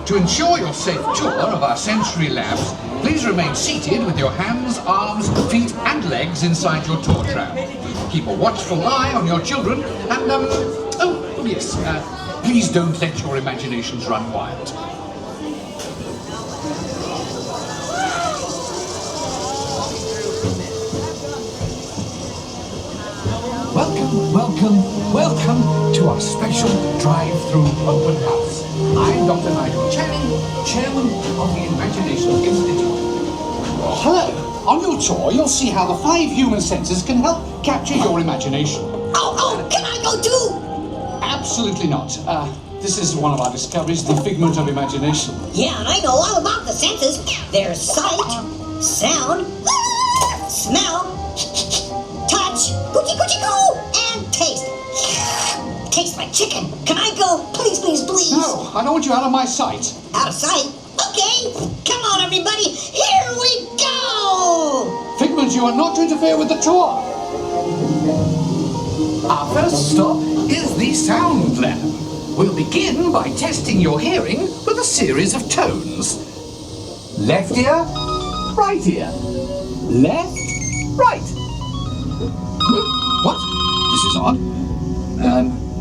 To ensure your safe tour of our sensory labs, please remain seated with your hands, arms, feet and legs inside your tour tram. Keep a watchful eye on your children and, oh yes, please don't let your imaginations run wild. Welcome to our special drive-through open house. I'm Dr. Nigel Channing, Chairman of the Imagination Institute. Hello. On your tour, you'll see how the 5 human senses can help capture your imagination. Oh, can I go too? Absolutely not. This is one of our discoveries, the figment of imagination. Yeah, I know all about the senses. There's sight, sound, smell, touch, coochie-coochie-coo, and taste. Tastes like chicken. Can I go? Please, please, please. No, I don't want you out of my sight. Out of sight? Okay. Come on, everybody. Here we go. Figment, you are not to interfere with the tour. Our first stop is the sound lab. We'll begin by testing your hearing with a series of tones. Left ear, right ear. Left, right. What? This is odd.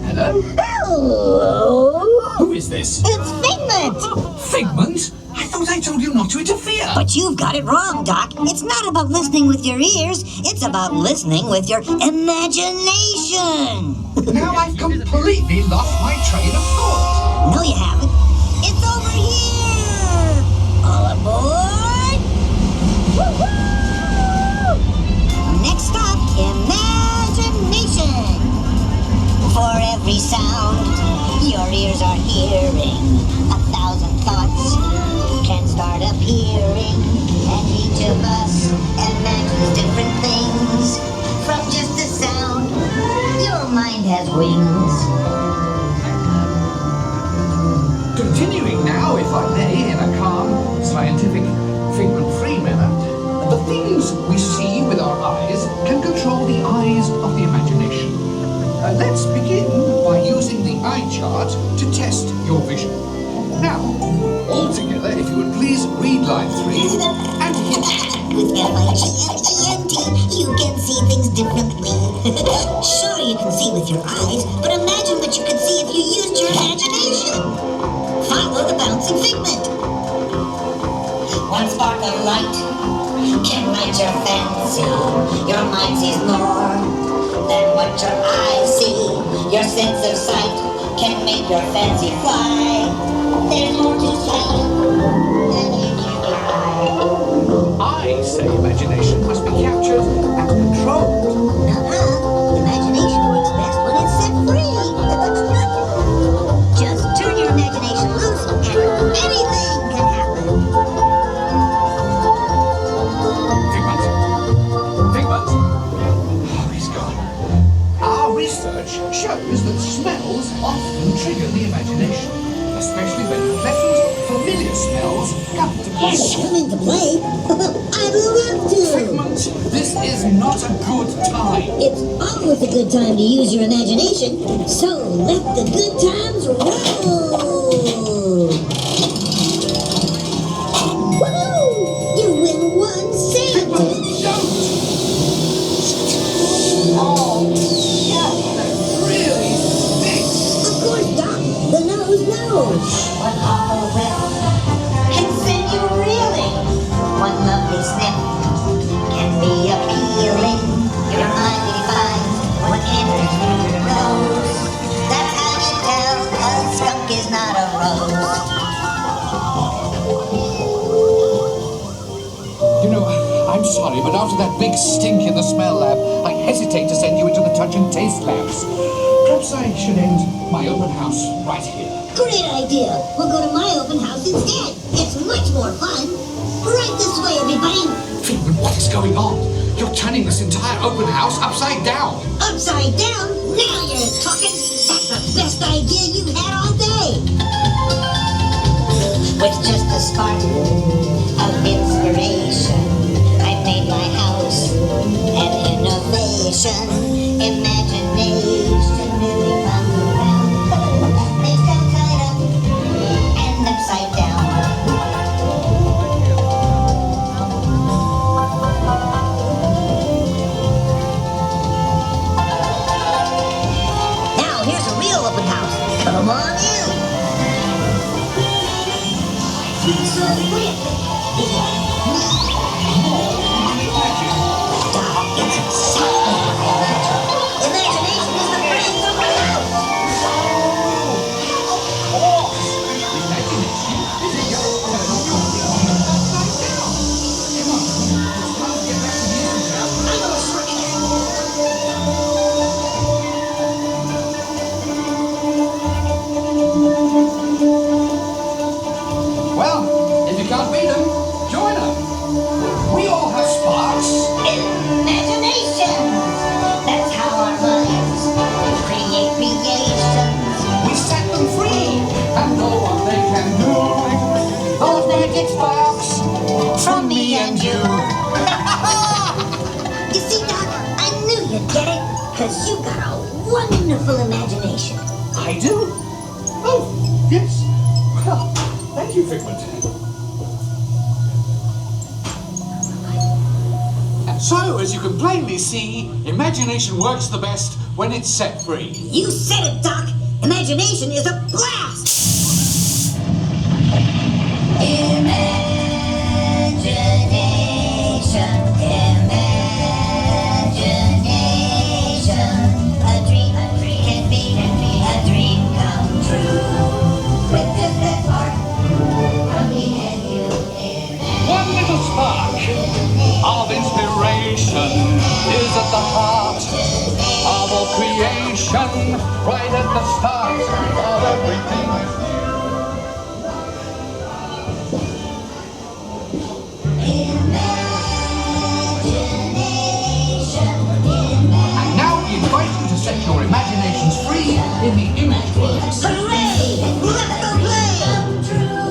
Hello? Hello. Who is this? It's Figment. Figment? I thought I told you not to interfere. But you've got it wrong, Doc. It's not about listening with your ears. It's about listening with your imagination. Now I've completely lost my train of thought. No, you haven't. It's over here. All aboard. Woo-hoo! Next stop, imagination. For every sound your ears are hearing, 1,000 thoughts can start appearing, and each of us imagines different things. From just the sound, your mind has wings. Continuing now, if I may, in a calm, scientific, figment-free manner, the things we see with our eyes can control the eyes of the imagination. Let's begin by using the eye chart to test your vision. Now, all together, if you would please read line 3 and hit. With F-I-G-M-E-N-T, you can see things differently. Sure, you can see with your eyes, but imagine what you could see if you used your imagination. Follow the bouncing figment. One spark of light can light your fancy. Your mind sees more than what your eyes see. Your sense of sight can make your fancy fly. There's more to sight than you can eye. I say imagination must be captured and controlled. Imagination works best when it's set free. Just turn your imagination loose and anything can happen. Figment? Oh, he's gone. Our research shows that smells often trigger the imagination, especially when pleasant, familiar smells come to play. Come into play? I'd love to. Figment, this is not a good time. It's always a good time to use your imagination, so let the good times roll. Woohoo! You win 1 cent. Figment, don't! Oh, yeah, that really stinks. Of course, Doc. The nose What awful whiff can send you reeling. One lovely sniff can be appealing. Your mind defines what enters through your nose. That's how you tell a skunk is not a rose. You know, I'm sorry, but after that big stink in the smell lab, I hesitate to send you into the touch and taste labs. Perhaps I should end my open house right here. Great idea. We'll go to my open house instead. It's much more fun. Right this way, everybody. Figment, what is going on? You're turning this entire open house upside down. Upside down? Now you're talking. That's the best idea you've had all day. With just a spark of inspiration, I've made my house an innovation. Imagination really comes around. Things come tied up and upside down. Now here's a real open house. Come on in. So quick. Imagination is the brains of the house. Well, if you can't beat them, join them. We all have sparks. Imagination. That's how our minds create creations. We set them free and know what they can do. Those magic sparks from me and you. You see, Doc, I knew you'd get it, because you got a wonderful imagination. I do? Oh, yes. Well, thank you, Figment. So, as you can plainly see, imagination works the best when it's set free. You said it, Doc. Imagination is a blast. Imagination, imagination. A dream can be a dream come true. With just that spark from me and you. One little spark of inspiration is at the heart of all creation, right at the start of everything. And now we invite you to set your imaginations free in the Imageworks. Hooray! Let's go play! Come true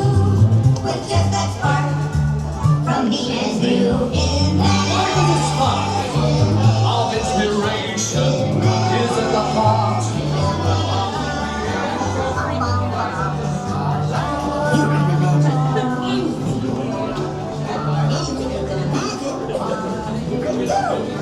with just that spark from me and you. One little spark of inspiration is at the heart. You can imagine anything. Anything you can imagine, you can do.